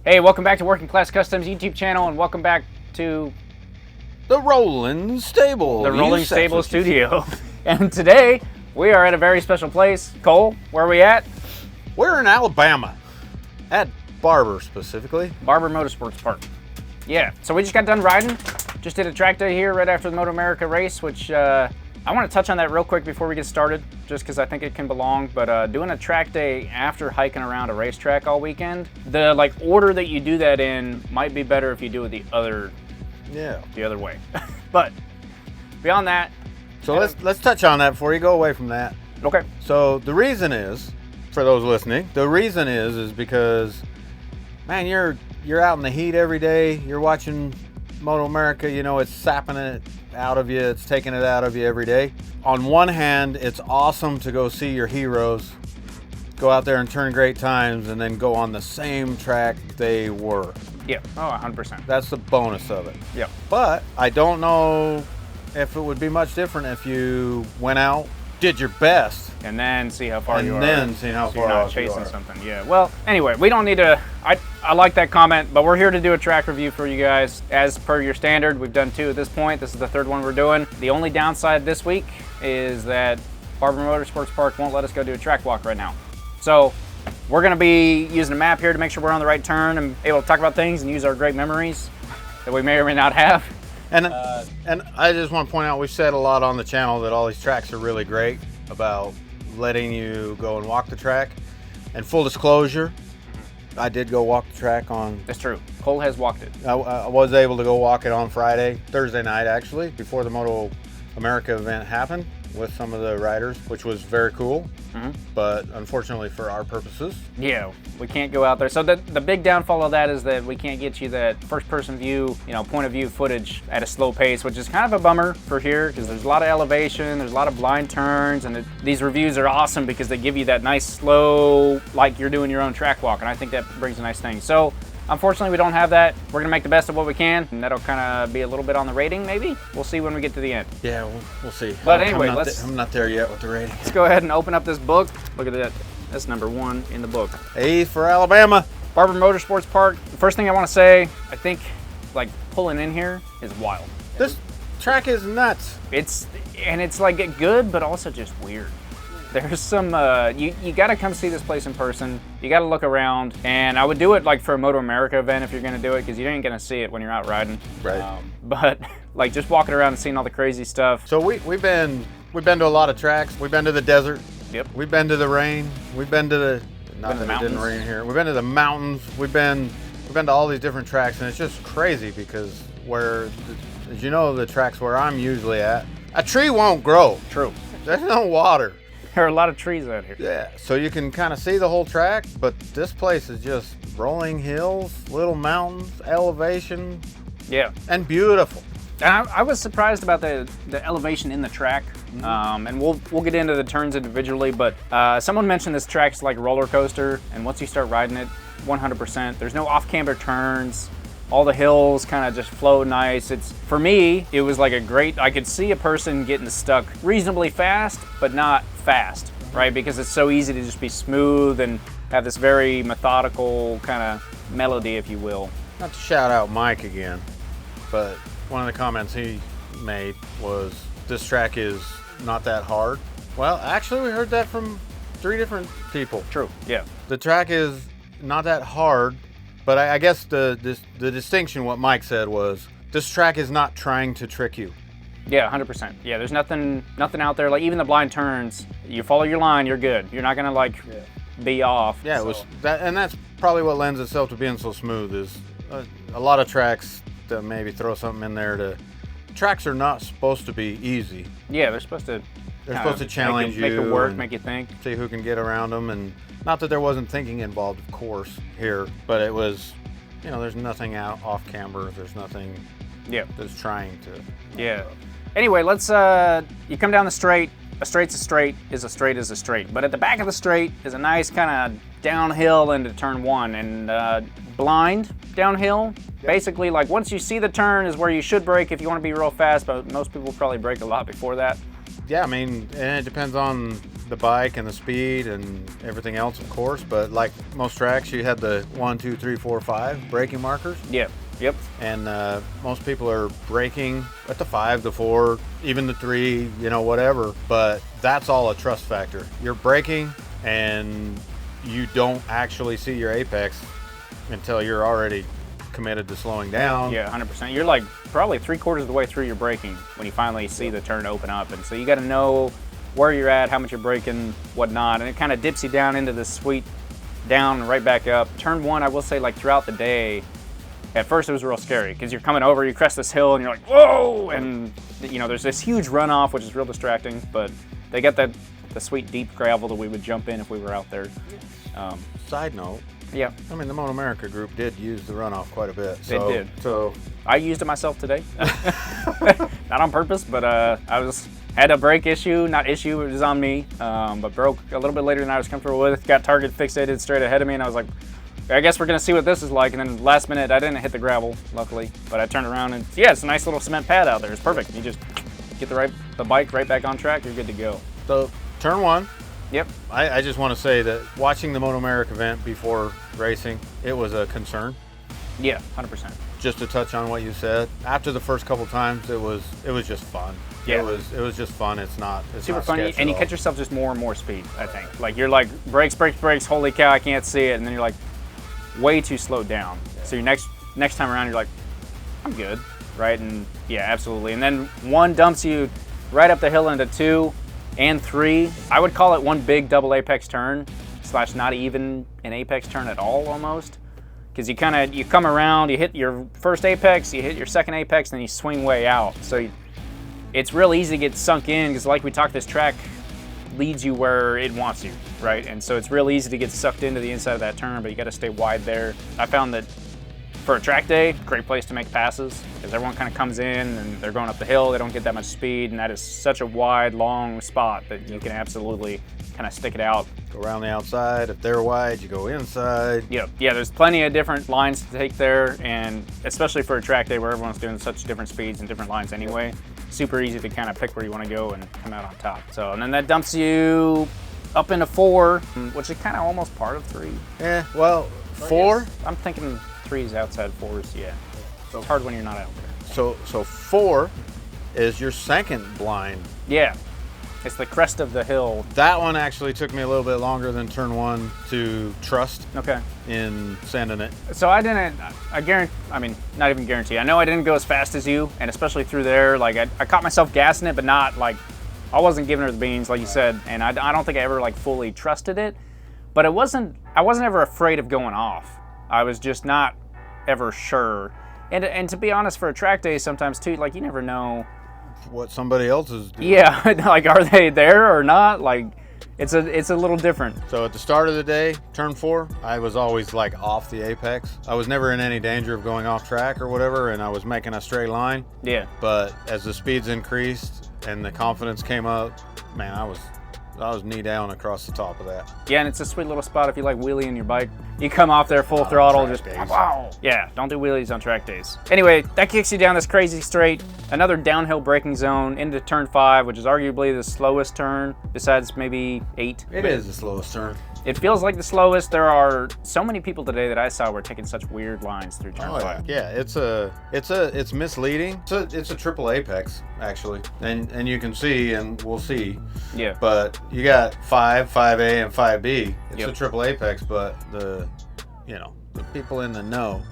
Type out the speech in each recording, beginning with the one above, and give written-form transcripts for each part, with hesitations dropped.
Hey, welcome back to Working Class Customs YouTube channel, and welcome back to the Rolling Stable. The Rolling Stable Studio. And today, we are at a very special place. Cole, where are we at? We're in Alabama, at Barber specifically. Barber Motorsports Park. Yeah, so we just got done riding. Just did a track day here right after the Moto America race, which I want to touch on that real quick before we get started, just because I think it can belong. But doing a track day after hiking around a racetrack all weekend, the order that you do that in might be better if you do it the other way. But beyond that, so let's touch on that before you go away from that. Okay. So the reason is, for those listening, the reason is because, man, you're out in the heat every day. You're watching Moto America. You know, it's sapping it out of you. It's taking it out of you every day. On one hand, it's awesome to go see your heroes, go out there and turn great times, and then go on the same track they were. Yeah. Oh, 100%. That's the bonus of it. Yeah. But I don't know if it would be much different if you went out, did your best, and then see how far you are. And then see how far you're not chasing something. Yeah. Well, anyway, we don't need to. I like that comment, but we're here to do a track review for you guys. As per your standard, we've done 2 at this point. This is the 3rd one we're doing. The only downside this week is that Barber Motorsports Park won't let us go do a track walk right now. So we're going to be using a map here to make sure we're on the right turn and able to talk about things and use our great memories that we may or may not have. And I just want to point out, we've said a lot on the channel that all these tracks are really great about letting you go and walk the track. And full disclosure, I did go walk the track on... That's true. Cole has walked it. I was able to go walk it on Thursday night actually, before the Moto America event happened with some of the riders, which was very cool. But unfortunately for our purposes, yeah, we can't go out there. So the big downfall of that is that we can't get you that first-person view, point of view footage at a slow pace, which is kind of a bummer for here because there's a lot of elevation, there's a lot of blind turns, and these reviews are awesome because they give you that nice slow, like you're doing your own track walk, and I think that brings a nice thing. So unfortunately, we don't have that. We're gonna make the best of what we can, and that'll kind of be a little bit on the rating, maybe. We'll see when we get to the end. Yeah, we'll see. But anyway, I'm not there yet with the rating. Let's go ahead and open up this book. Look at that. That's number 1 in the book. A for Alabama. Barber Motorsports Park. The first thing I want to say, I think, pulling in here is wild. This track is nuts. It's good, but also just weird. There's some, you got to come see this place in person. You got to look around, and I would do it for a Moto America event if you're going to do it, because you ain't going to see it when you're out riding. Right. But just walking around and seeing all the crazy stuff. So we've been to a lot of tracks. We've been to the desert. Yep. We've been to the rain. We've been to the, not that it didn't rain here. We've been to the mountains. We've been to all these different tracks, and it's just crazy because as you know, the tracks where I'm usually at, a tree won't grow. True. There's no water. There are a lot of trees out here. Yeah, so you can kind of see the whole track, but this place is just rolling hills, little mountains, elevation. Yeah. And beautiful. And I was surprised about the elevation in the track, and we'll get into the turns individually, but someone mentioned this track's like a roller coaster, and once you start riding it, 100%, there's no off-camber turns. All the hills kind of just flow nice. For me, it was I could see a person getting stuck reasonably fast, but not fast, right? Because it's so easy to just be smooth and have this very methodical kind of melody, if you will. Not to shout out Mike again, but one of the comments he made was, this track is not that hard. Well, actually, we heard that from 3 different people. True, yeah. The track is not that hard, but I guess the distinction, what Mike said was, this track is not trying to trick you. Yeah, 100%. Yeah, there's nothing out there, even the blind turns, you follow your line, you're good. You're not gonna be off. Yeah, so. It was that, and that's probably what lends itself to being so smooth is a lot of tracks to maybe throw something in there tracks are not supposed to be easy. Yeah, they're supposed to challenge you. Make it work, make you think. See who can get around them, and not that there wasn't thinking involved, of course, here, but it was, there's nothing out off camber. There's nothing that's trying to. Yeah. Anyway, let's, you come down the straight. A straight's a straight is a straight is a straight. But at the back of the straight is a nice kind of downhill into turn 1, and blind downhill. Yep. Basically, once you see the turn is where you should brake if you want to be real fast, but most people probably brake a lot before that. Yeah, I mean, and it depends on the bike and the speed and everything else, of course. But like most tracks, you had the 1, 2, 3, 4, 5 braking markers. Yeah. Yep. And most people are braking at the 5, the 4, even the 3, you know, whatever. But that's all a trust factor. You're braking and you don't actually see your apex until you're already committed to slowing down. Yeah, 100%. You're like probably 3/4 of the way through your braking when you finally see the turn open up. And so you got to know where you're at, how much you're braking, whatnot. And it kind of dips you down into this sweet down and right back up. Turn 1, I will say, like throughout the day, at first it was real scary because you're coming over, you crest this hill and you're like, whoa! And you know, there's this huge runoff, which is real distracting, but they got the sweet deep gravel that we would jump in if we were out there. Side note, yeah. I mean, the Moto America group did use the runoff quite a bit. They did. So I used it myself today. Not on purpose, but had a brake issue. Not issue, it was on me. But broke a little bit later than I was comfortable with. Got target fixated straight ahead of me, and I was like, I guess we're gonna see what this is like. And then last minute, I didn't hit the gravel, luckily. But I turned around and yeah, it's a nice little cement pad out there. It's perfect. You just get the bike right back on track. You're good to go. So turn 1. Yep. I just want to say that watching the Moto America event before racing, it was a concern. Yeah, 100%. Just to touch on what you said, after the first couple times, it was just fun. Yeah. It was just fun. It's super not funny, sketch and you at all. catch yourself just more and more speed. I think like you're like brakes, holy cow, I can't see it, and then you're like way too slowed down. Yeah. So your next time around, you're like, I'm good, right? And yeah, absolutely. And then 1 dumps you right up the hill into 2 and 3. I would call it one big double apex turn / not even an apex turn at all almost. Because you come around, you hit your first apex, you hit your second apex, then you swing way out. So it's real easy to get sunk in because like we talked, this track leads you where it wants you, right? And so it's real easy to get sucked into the inside of that turn, but you got to stay wide there. I found that for a track day, great place to make passes because everyone kind of comes in and they're going up the hill, they don't get that much speed, and that is such a wide, long spot that you can absolutely kind of stick it out. Go around the outside. If they're wide, you go inside. Yeah, there's plenty of different lines to take there, and especially for a track day where everyone's doing such different speeds and different lines anyway, super easy to kind of pick where you want to go and come out on top. So, and then that dumps you up into 4, which is kind of almost part of 3. Yeah, well, 4? I'm thinking 3 is outside 4s, yeah. So it's hard when you're not out there. So 4 is your second blind. Yeah. It's the crest of the hill. That one actually took me a little bit longer than turn 1 to trust. Okay. In sanding it. So I guarantee, I mean, not even guarantee. I know I didn't go as fast as you, and especially through there, like I caught myself gassing it, but not like, I wasn't giving her the beans, like you said, and I don't think I ever like fully trusted it, but I wasn't ever afraid of going off. I was just not ever sure. And to be honest, for a track day sometimes too, like you never know what somebody else is doing. Yeah, like are they there or not? Like it's a little different. So at the start of the day, turn 4, I was always like off the apex. I was never in any danger of going off track or whatever, and I was making a straight line. Yeah. But as the speeds increased and the confidence came up, man, I was knee down across the top of that. Yeah, and it's a sweet little spot if you like wheeling your bike. You come off there full throttle, just wow. Yeah, don't do wheelies on track days. Anyway, that kicks you down this crazy straight, another downhill braking zone into turn 5, which is arguably the slowest turn besides maybe 8. It is the slowest turn. It feels like the slowest. There are so many people today that I saw were taking such weird lines through turn 5. Yeah, it's misleading. It's a triple apex actually, and you can see, and we'll see. Yeah. But you got 5, 5A, and 5B. It's a triple apex, but the people in the know,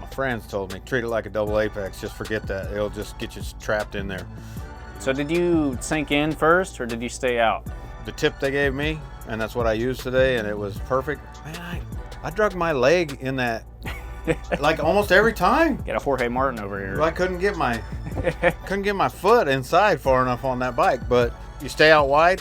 my friends told me treat it like a double apex. Just forget that. It'll just get you trapped in there. So did you sink in first, or did you stay out? The tip they gave me, and that's what I used today, and it was perfect. Man, I drug my leg in that like almost every time. Get a Jorge Martin over here. I couldn't get my foot inside far enough on that bike, but you stay out wide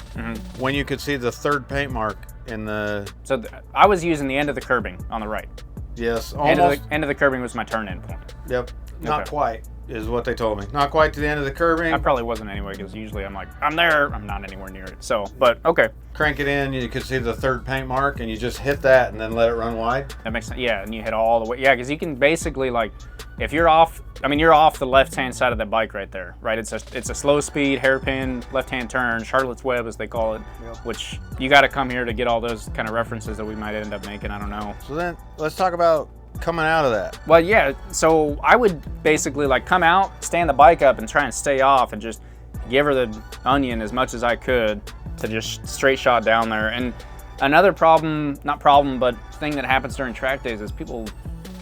when you could see the third paint mark in the... So I was using the end of the curbing on the right. Yes, almost. End of the curbing was my turn-in point. Yep, not quite. is what they told me. Not quite to the end of the curbing. I probably wasn't anyway, because usually I'm like, I'm there. I'm not anywhere near it. So, but okay. Crank it in. You can see the third paint mark, and you just hit that and then let it run wide. That makes sense. Yeah, and you hit all the way. Yeah, because you can basically, like, if you're off, I mean, you're off the left-hand side of that bike right there, right? It's a slow speed, hairpin, left-hand turn, Charlotte's Web, as they call it, which you got to come here to get all those kind of references that we might end up making. I don't know. So then let's talk about coming out of that. Well, yeah, so I would basically like come out, stand the bike up, and try and stay off and just give her the onion as much as I could to just straight shot down there. And another not problem, but thing that happens during track days is people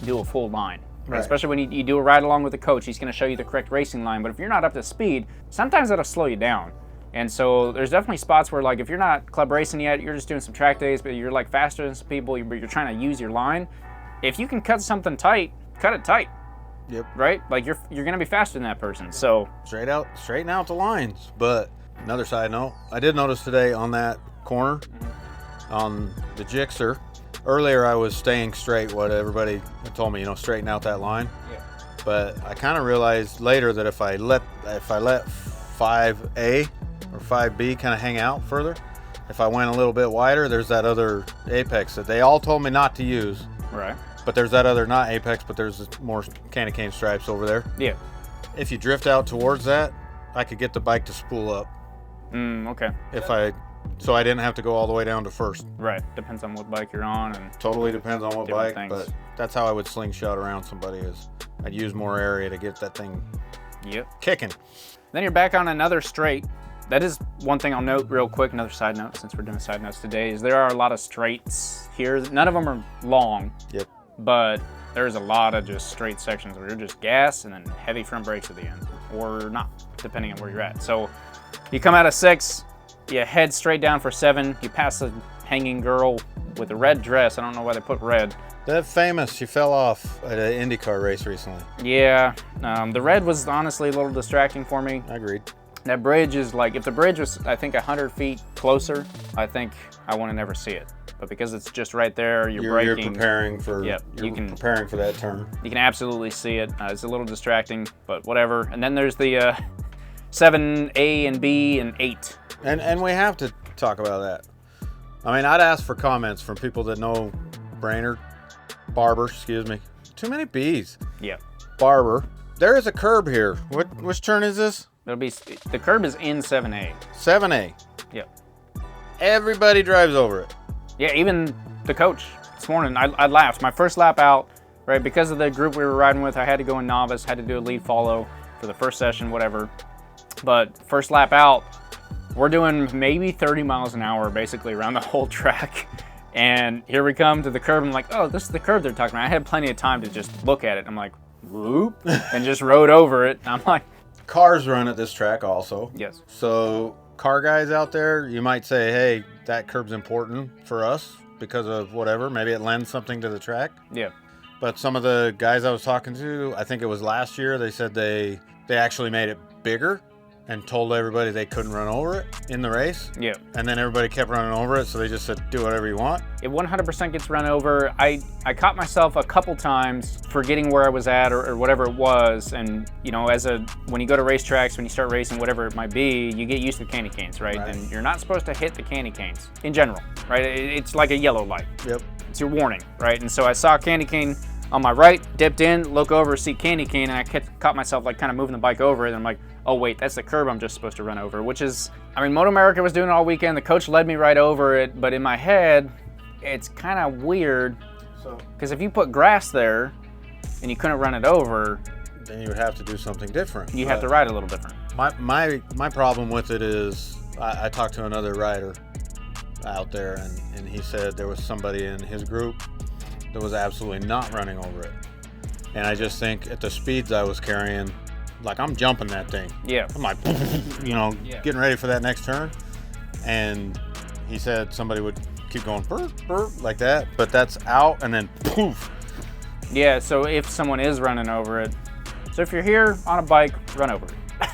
do a full line. Right. Especially when you do a ride along with the coach, he's going to show you the correct racing line. But if you're not up to speed, sometimes that'll slow you down. And so there's definitely spots where, like, if you're not club racing yet, you're just doing some track days, but you're like faster than some people, but you're trying to use your line. If you can cut something tight, cut it tight. Yep. Right? Like you're going to be faster than that person. So straighten out the lines. But another side note, I did notice today on that corner, on the Gixxer, earlier I was staying straight, what everybody told me, straighten out that line. Yeah. But I kind of realized later that if I let 5A or 5B kind of hang out further, if I went a little bit wider, there's that other apex that they all told me not to use. Right. But there's that other, not apex, but there's more candy cane stripes over there. Yeah. If you drift out towards that, I could get the bike to spool up. Okay. So I didn't have to go all the way down to first. Right. Depends on what bike you're on. And totally depends on what bike, things. But that's how I would slingshot around somebody, is I'd use more area to get that thing kicking. Then you're back on another straight. That is one thing I'll note real quick, another side note, since we're doing side notes today, is there are a lot of straights here. None of them are long. Yep. But there's a lot of just straight sections where you're just gas and then heavy front brakes at the end, or not, depending on where you're at. So you come out of 6, you head straight down for 7, you pass the hanging girl with a red dress. I don't know why they put red. That famous, she fell off at an IndyCar race recently. Yeah, the red was honestly a little distracting for me. I agreed. That bridge is like, if the bridge was, I think, 100 feet closer, I think I want to never see it. But because it's just right there, you're braking. You're preparing for. Yep, preparing for that turn. You can absolutely see it. It's a little distracting, but whatever. And then there's the 7A and B and 8. And we have to talk about that. I mean, I'd ask for comments from people that know Barber, excuse me. Too many B's. Yeah. Barber. There is a curb here. Which turn is this? The curb is in 7A. 7A. Yep. Everybody drives over it. Yeah, even the coach this morning. I laughed. My first lap out, right, because of the group we were riding with, I had to go in novice, had to do a lead follow for the first session, whatever. But first lap out, we're doing maybe 30 miles an hour basically around the whole track. And here we come to the curb. I'm like, oh, this is the curb they're talking about. I had plenty of time to just look at it. I'm like, whoop, and just rode over it. I'm like, cars run at this track also. Yes. So car guys out there, you might say, hey, that curb's important for us because of whatever. Maybe it lends something to the track. Yeah. But some of the guys I was talking to, I think it was last year, they said they actually made it bigger and told everybody they couldn't run over it in the race. Yeah. And then everybody kept running over it, so they just said, do whatever you want. It 100% gets run over. I caught myself a couple times forgetting where I was at or whatever it was. And, when you go to racetracks, when you start racing, whatever it might be, you get used to candy canes, right? And you're not supposed to hit the candy canes in general, right? It's like a yellow light. Yep. It's your warning, right? And so I saw a candy cane on my right, dipped in, look over, see candy cane, and I caught myself like kind of moving the bike over it, and I'm like, oh wait, that's the curb I'm just supposed to run over, which is, Moto America was doing it all weekend, the coach led me right over it, but in my head, it's kind of weird, because if you put grass there, and you couldn't run it over, then you would have to do something different. You have to ride a little different. My problem with it is, I talked to another rider out there, and he said there was somebody in his group that was absolutely not running over it. And I just think at the speeds I was carrying, like I'm jumping that thing. Yeah. I'm like, getting ready for that next turn. And he said somebody would keep going burp, burp, like that, but that's out and then poof. Yeah, so if someone is running over it, so if you're here on a bike, run over it.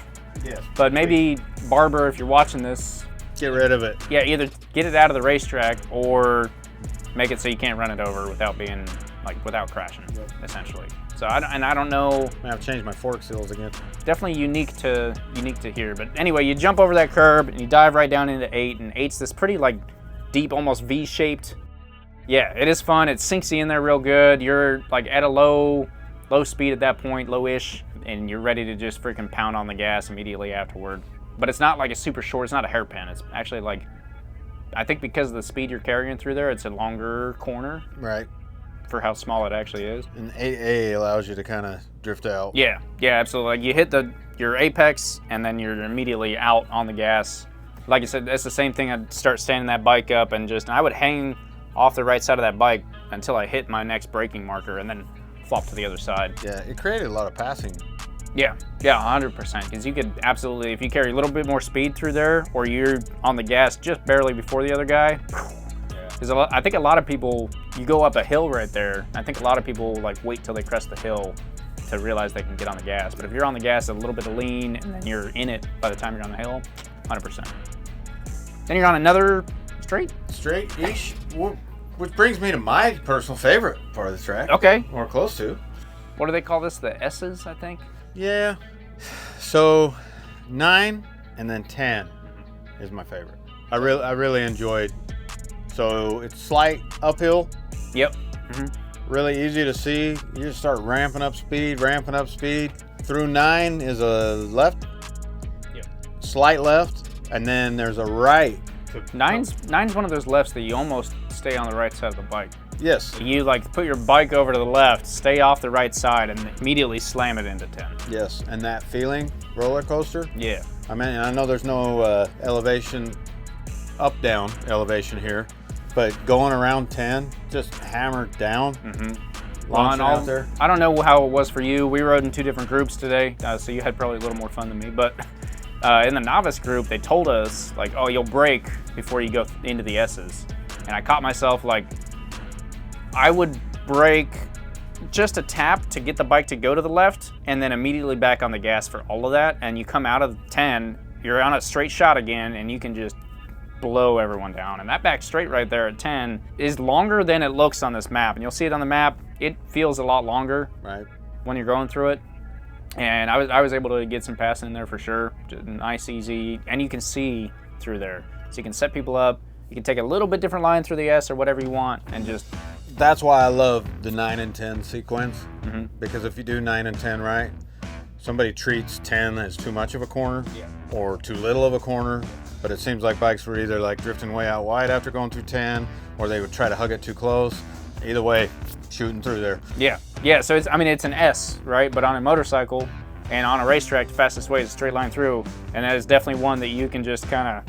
Yes. But maybe, Barber, if you're watching this, get rid of it. Yeah, either get it out of the racetrack or make it so you can't run it over without being like without crashing, essentially. So I don't know. I've changed my fork seals again. Definitely unique to here. But anyway, you jump over that curb and you dive right down into 8, and 8's this pretty like deep, almost V-shaped. Yeah, it is fun. It sinks you in there real good. You're like at a low speed at that point, low-ish, and you're ready to just freaking pound on the gas immediately afterward. But it's not like a super short. It's not a hairpin. It's actually like, I think because of the speed you're carrying through there, it's a longer corner. Right. For how small it actually is. And 8A allows you to kind of drift out. Yeah, absolutely. Like you hit your apex and then you're immediately out on the gas. Like I said, that's the same thing. I'd start standing that bike up and I would hang off the right side of that bike until I hit my next braking marker and then flop to the other side. Yeah, it created a lot of passing. Yeah, 100%. Because you could absolutely, if you carry a little bit more speed through there or you're on the gas just barely before the other guy. Because I think a lot of people, you go up a hill right there, I think a lot of people like wait till they crest the hill to realize they can get on the gas. But if you're on the gas, a little bit of lean, and then you're in it by the time you're on the hill, 100%. Then you're on another straight. Straight-ish, which brings me to my personal favorite part of the track. Okay. Or close to. What do they call this? The S's, I think? Yeah. So 9 and then 10 is my favorite. I really enjoyed. So it's slight uphill. Yep. Really easy to see. You just start ramping up speed. Through 9 is a left. Yep. Slight left, and then there's a right. Nine's one of those lefts that you almost stay on the right side of the bike. Yes. You like put your bike over to the left, stay off the right side, and immediately slam it into 10. Yes, and that feeling, roller coaster. Yeah. I mean, I know there's no elevation, up-down elevation here, but going around 10, just hammered down. Launching out there. I don't know how it was for you. We rode in 2 different groups today, so you had probably a little more fun than me. But in the novice group, they told us, like, oh, you'll brake before you go into the S's. And I caught myself, like, I would brake just a tap to get the bike to go to the left, and then immediately back on the gas for all of that. And you come out of 10, you're on a straight shot again, and you can just blow everyone down. And that back straight right there at 10 is longer than it looks on this map. And you'll see it on the map. It feels a lot longer when you're going through it. And I was able to get some passing in there for sure. Just nice, easy, and you can see through there. So you can set people up. You can take a little bit different line through the S or whatever you want and just... That's why I love the 9 and 10 sequence. Because if you do 9 and 10 right, somebody treats 10 as too much of a corner or too little of a corner. But it seems like bikes were either like drifting way out wide after going through 10, or they would try to hug it too close. Either way, shooting through there. Yeah. So it's an S, right? But on a motorcycle and on a racetrack, the fastest way is a straight line through, and that is definitely one that you can just kind of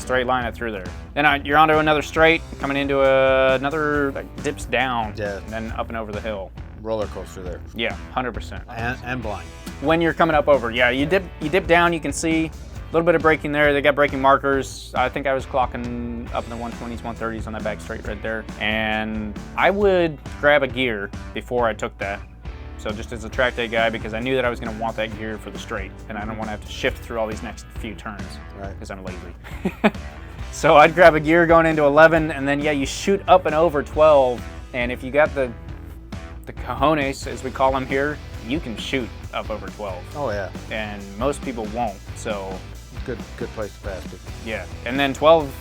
straight line it through there. Then you're onto another straight, coming into another like dips down, and then up and over the hill. Roller coaster there. Yeah, 100%. And blind. When you're coming up over, you dip down, you can see. A little bit of braking there. They got braking markers. I think I was clocking up in the 120s, 130s on that back straight right there. And I would grab a gear before I took that. So just as a track day guy, because I knew that I was going to want that gear for the straight, and I don't want to have to shift through all these next few turns because I'm lazy. So I'd grab a gear going into 11, and then you shoot up and over 12. And if you got the cojones, as we call them here, you can shoot up over 12. Oh yeah. And most people won't. So. Good place to pass it. Yeah, and then 12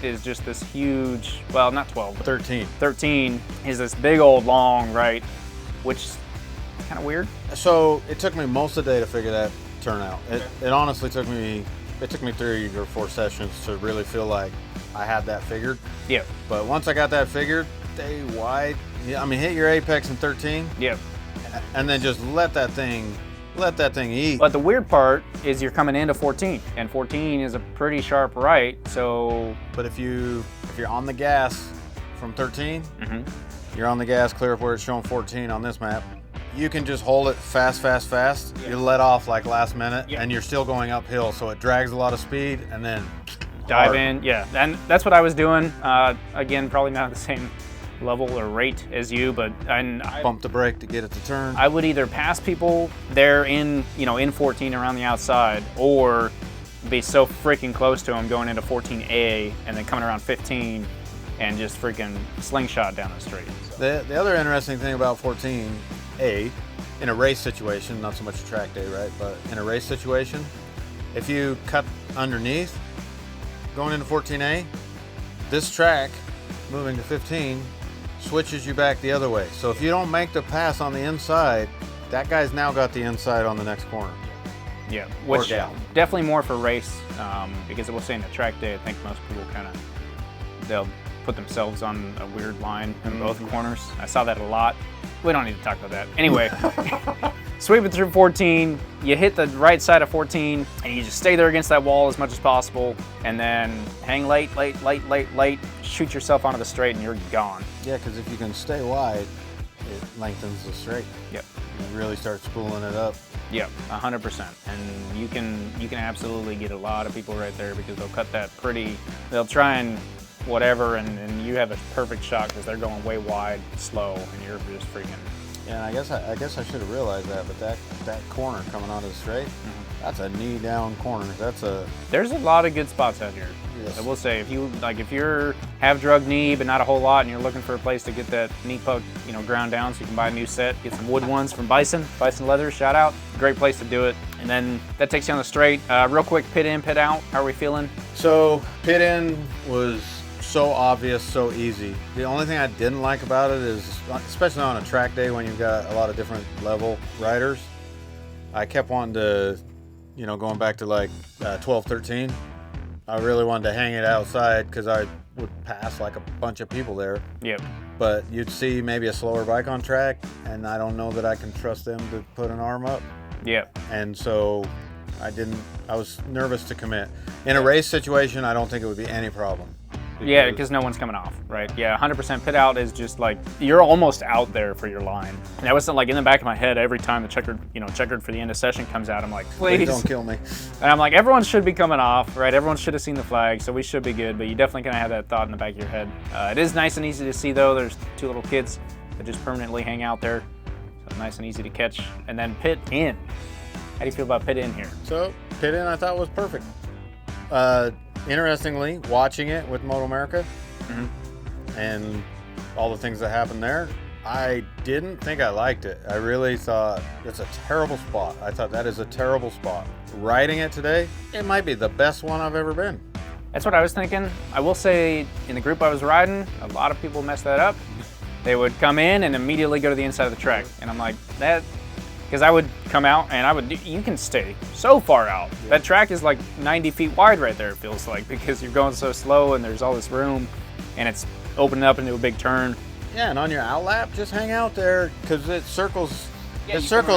is just this huge, well, not 12, but 13. 13 is this big old long right, which is kind of weird. So it took me most of the day to figure that turn out. It honestly took me 3 or 4 sessions to really feel like I had that figured. Yeah. But once I got that figured, stay wide. I mean, hit your apex in 13. Yeah. And then just let that thing eat. But the weird part is you're coming into 14, and 14 is a pretty sharp right, so... But if you're on the gas from 13, you're on the gas clear up where it's showing 14 on this map, you can just hold it fast. You let off like last minute, and you're still going uphill, so it drags a lot of speed, and then... Dive in, and that's what I was doing. Again, probably not the same level or rate as you, but I bump the brake to get it to turn. I would either pass people there in 14 around the outside, or be so freaking close to them going into 14A and then coming around 15 and just freaking slingshot down the straight. So. The other interesting thing about 14A, in a race situation, not so much a track day, right? But in a race situation, if you cut underneath, going into 14A, this track, moving to 15, switches you back the other way. So if you don't make the pass on the inside, that guy's now got the inside on the next corner. Yeah, which definitely more for race, because I will say in the track day, I think most people they'll put themselves on a weird line in both corners. I saw that a lot. We don't need to talk about that. Anyway, sweeping through 14, you hit the right side of 14, and you just stay there against that wall as much as possible, and then hang late, shoot yourself onto the straight, and you're gone. Yeah, because if you can stay wide, it lengthens the straight. Yep. You really start spooling it up. Yep, 100%. And you can absolutely get a lot of people right there because they'll cut that pretty. They'll try and whatever, and you have a perfect shot because they're going way wide, slow, and you're just freaking. Yeah, and I guess I should have realized that, but that corner coming onto the straight, that's a knee down corner. There's a lot of good spots out here. Yes. I will say, if you're have drug knee but not a whole lot, and you're looking for a place to get that knee poke, ground down, so you can buy a new set, get some wood ones from Bison Leather. Shout out, great place to do it. And then that takes you on the straight. Real quick, pit in, pit out. How are we feeling? So pit in was so obvious, so easy. The only thing I didn't like about it is, especially on a track day when you've got a lot of different level riders, I kept wanting to, going back to like 12, 13, I really wanted to hang it outside because I would pass like a bunch of people there. Yep. But you'd see maybe a slower bike on track, and I don't know that I can trust them to put an arm up. Yep. And so I was nervous to commit. In a race situation, I don't think it would be any problem. Yeah, because no one's coming off, right? Yeah, 100% pit out is just like, you're almost out there for your line. And that was like in the back of my head every time the checkered for the end of session comes out, I'm like, please don't kill me. And I'm like, everyone should be coming off, right? Everyone should have seen the flag, so we should be good, but you definitely kind of have that thought in the back of your head. It is nice and easy to see though. There's two little kids that just permanently hang out there. So nice and easy to catch. And then pit in. How do you feel about pit in here? So pit in I thought was perfect. Interestingly, watching it with Moto America and all the things that happened there, I didn't think I liked it. I really thought it's a terrible spot. I thought that is a terrible spot. Riding it today, it might be the best one I've ever been. That's what I was thinking. I will say, in the group I was riding, a lot of people messed that up. They would come in and immediately go to the inside of the track. And I'm like, because I would come out and you can stay so far out. Yeah. That track is like 90 feet wide right there, it feels like, because you're going so slow and there's all this room and it's opening up into a big turn. Yeah, and on your outlap, just hang out there because it circles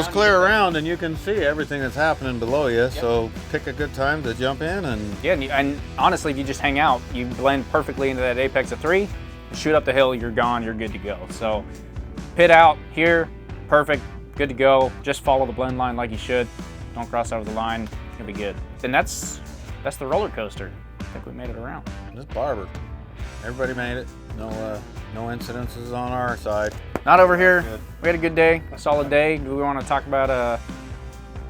clear around and you can see everything that's happening below you. Yep. So pick a good time to jump in and... Yeah, and honestly, if you just hang out, you blend perfectly into that apex of 3, shoot up the hill, you're gone, you're good to go. So pit out here, perfect. Good to go. Just follow the blend line like you should. Don't cross over the line. You'll be good. Then that's the roller coaster. I think we made it around. This Barber. Everybody made it. No incidences on our side. Not over here. Good. We had a good day, a solid day. Do we want to talk about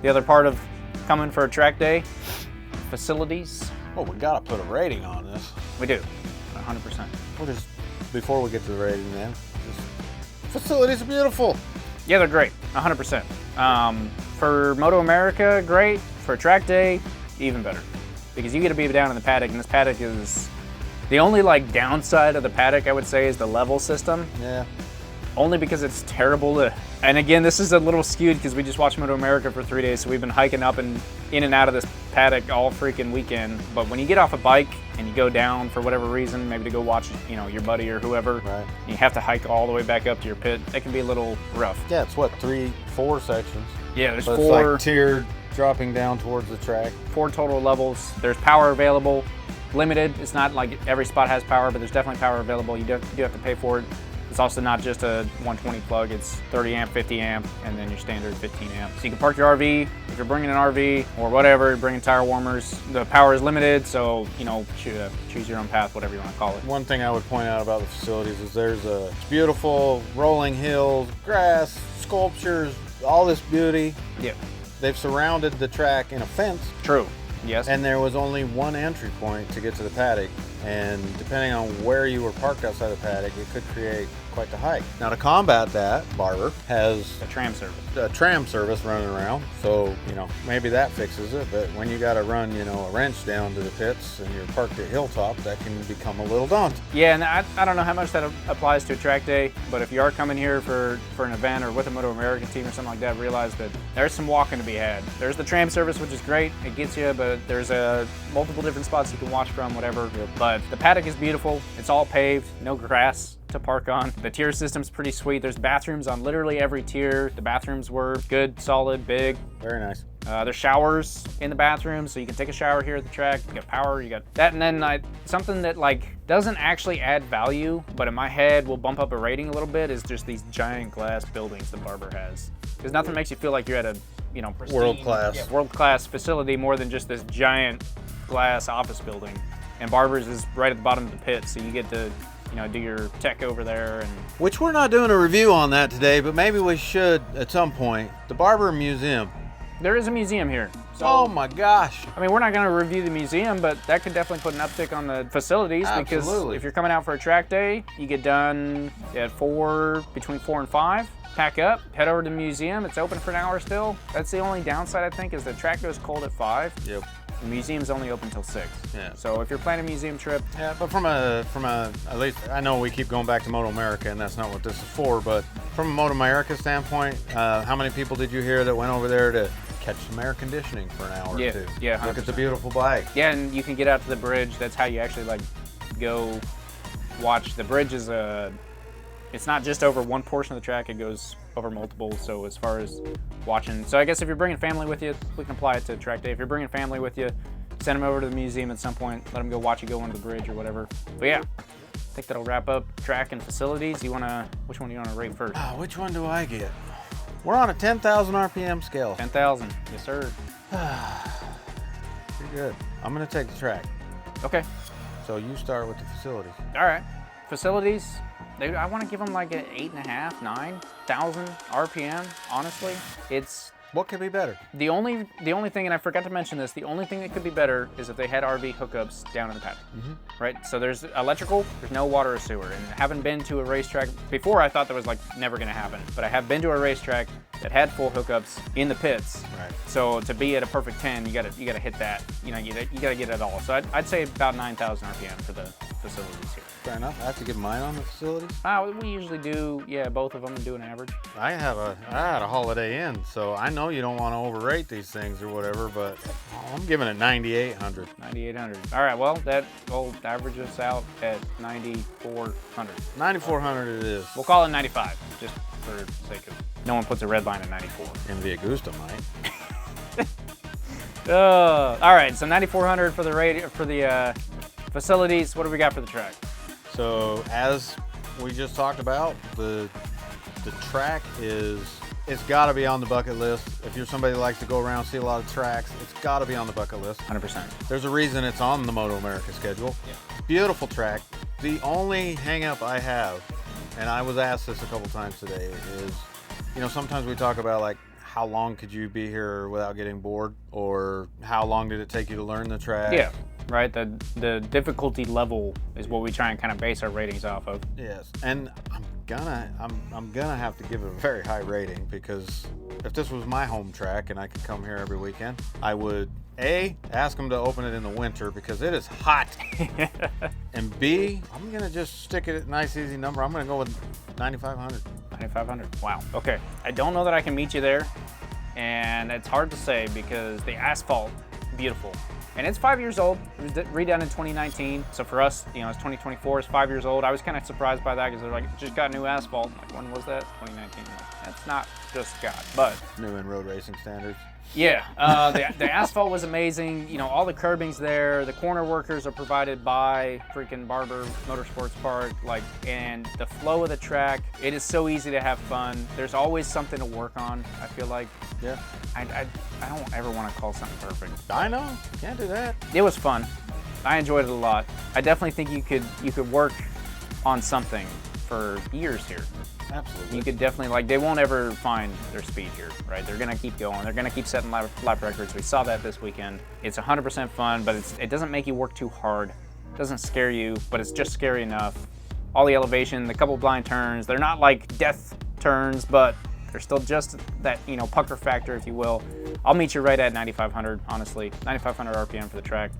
the other part of coming for a track day? Facilities. Well, we gotta put a rating on this. We do. 100%. Well, just before we get to the rating, man. Facilities are beautiful. Yeah, they're great, 100%. For Moto America, great. For a track day, even better. Because you get to be down in the paddock, and this paddock is... The only downside of the paddock, I would say, is the level system. Yeah. Only because it's terrible to... And again, this is a little skewed because we just watched Moto America for 3 days, so we've been hiking up and in and out of this paddock all freaking weekend. But when you get off a bike and you go down for whatever reason, maybe to go watch, your buddy or whoever, right. You have to hike all the way back up to your pit. That can be a little rough. Yeah, it's what, 4 sections? Yeah, there's but 4. It's like tiered, dropping down towards the track. 4 total levels. There's power available. Limited. It's not like every spot has power, but there's definitely power available. You do have to pay for it. It's also not just a 120 plug, it's 30 amp, 50 amp, and then your standard 15 amp. So you can park your RV, if you're bringing an RV or whatever, bringing tire warmers, the power is limited, so, choose your own path, whatever you want to call it. One thing I would point out about the facilities is there's beautiful rolling hills, grass, sculptures, all this beauty. Yeah. They've surrounded the track in a fence. True. Yes. And there was only one entry point to get to the paddock, And depending on where you were parked outside the paddock, it could create quite the hike. Now to combat that, Barber has A tram service. a tram service running around, so maybe that fixes it. But when you got to run a wrench down to the pits and you're parked at Hilltop, that can become a little daunting. Yeah, and I don't know how much that applies to a track day, but if you are coming here for an event or with a Moto America team or something like that, realize that there's some walking to be had. There's the tram service, which is great, it gets you, but there's multiple different spots you can watch from, whatever. But the paddock is beautiful. It's all paved, no grass to park on. The tier system's pretty sweet. There's bathrooms on literally every tier. The bathrooms were good, solid, big. Very nice. There's showers in the bathroom, so you can take a shower here at the track. You got power, you got that, and then something that doesn't actually add value, but in my head will bump up a rating a little bit, is just these giant glass buildings that Barber has. Because nothing makes you feel like you're at a pristine, world-class facility more than just this giant glass office building. And Barber's is right at the bottom of the pit, so you get to do your tech over there. And which we're not doing a review on that today, but maybe we should at some point. The Barber Museum. There is a museum here. So, oh my gosh. I mean, we're not going to review the museum, but that could definitely put an uptick on the facilities. Absolutely. Because if you're coming out for a track day, you get done at between 4 and 5. Pack up, head over to the museum. It's open for an hour still. That's the only downside, I think, is the track goes cold at 5. Yep. The museum's only open till 6. Yeah. So if you're planning a museum trip. Yeah, but from a at least I know we keep going back to Moto America, and that's not what this is for. But from a Moto America standpoint, how many people did you hear that went over there to catch some air conditioning for an hour or two? Yeah. 100%. Look at the beautiful bike. Yeah, and you can get out to the bridge. That's how you actually go watch. The bridge is it's not just over one portion of the track, it goes over multiple. So as far as watching, so I guess if you're bringing family with you, we can apply it to track day. If you're bringing family with you, send them over to the museum at some point, let them go watch you go under the bridge or whatever. But yeah, I think that'll wrap up track and facilities. Which one do you want to rate first? Which one do I get? We're on a 10,000 RPM scale. 10,000, yes sir. Pretty good. I'm gonna take the track. Okay. So you start with the facilities. All right, facilities. I want to give them like an 8.5, 9,000 RPM. Honestly, what could be better? The only thing, and I forgot to mention this, the only thing that could be better is if they had RV hookups down in the paddock, right? So there's electrical, there's no water or sewer. And having been to a racetrack before, I thought that was never going to happen. But I have been to a racetrack that had full hookups in the pits. Right. So to be at a perfect 10, you gotta hit that. You gotta get it all. So I'd say about 9,000 RPM for the facilities here. Fair enough. I have to give mine on the facilities? We usually do, both of them do an average. I had a Holiday Inn, so I know you don't want to overrate these things or whatever, but I'm giving it 9,800. 9,800. All right, well, that will average us out at 9,400. 9,400 it is. We'll call it 95, just for the sake of no one puts a red line at 94. And the Augusta might. All right, so 9,400 for the facilities. What do we got for the track? So as we just talked about, the track it's got to be on the bucket list. If you're somebody that likes to go around, see a lot of tracks, it's got to be on the bucket list. 100%. There's a reason it's on the Moto America schedule. Yeah. Beautiful track. The only hang-up I have, and I was asked this a couple times today, is, sometimes we talk about how long could you be here without getting bored, or how long did it take you to learn the track? Yeah. Right, the difficulty level is what we try and kind of base our ratings off of. Yes, and I'm gonna have to give it a very high rating, because if this was my home track and I could come here every weekend, I would A, ask them to open it in the winter because it is hot, and B, I'm gonna just stick it at a nice easy number. I'm gonna go with 9,500. 9,500. Wow. Okay, I don't know that I can meet you there, and it's hard to say because the asphalt, beautiful. And it's 5 years old. It was redone in 2019. So for us, it's 2024. It's 5 years old. I was kind of surprised by that because they're just got new asphalt. When was that? 2019. That's not just got, but new in road racing standards. Yeah, the asphalt was amazing. All the curbing's there. The corner workers are provided by freaking Barber Motorsports Park. And the flow of the track, it is so easy to have fun. There's always something to work on, I feel like. Yeah. I don't ever want to call something perfect. I know, can't do that. It was fun. I enjoyed it a lot. I definitely think you could work on something for years here. Absolutely. You could definitely, they won't ever find their speed here, right? They're gonna keep going. They're gonna keep setting lap records. We saw that this weekend. It's 100% fun, but it doesn't make you work too hard doesn't scare you, but it's just scary enough. All the elevation, the couple blind turns, they're not like death turns, but they're still just that, you know, pucker factor, if you will. I'll meet you right at 9,500, honestly. 9,500 RPM for the track.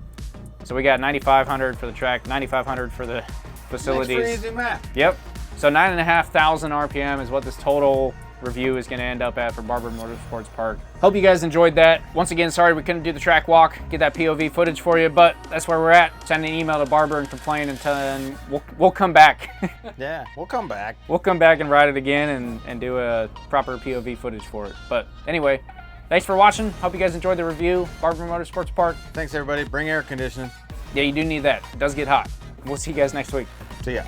So we got 9,500 for the track, 9,500 for the facilities. Thanks for easy math. Yep. So 9,500 RPM is what this total review is going to end up at for Barber Motorsports Park. Hope you guys enjoyed that. Once again, sorry we couldn't do the track walk, get that POV footage for you, but that's where we're at. Send an email to Barber and complain and tell him we'll come back. Yeah, we'll come back. We'll come back and ride it again and do a proper POV footage for it. But anyway, thanks for watching. Hope you guys enjoyed the review. Barber Motorsports Park. Thanks, everybody. Bring air conditioning. Yeah, you do need that. It does get hot. We'll see you guys next week. See ya.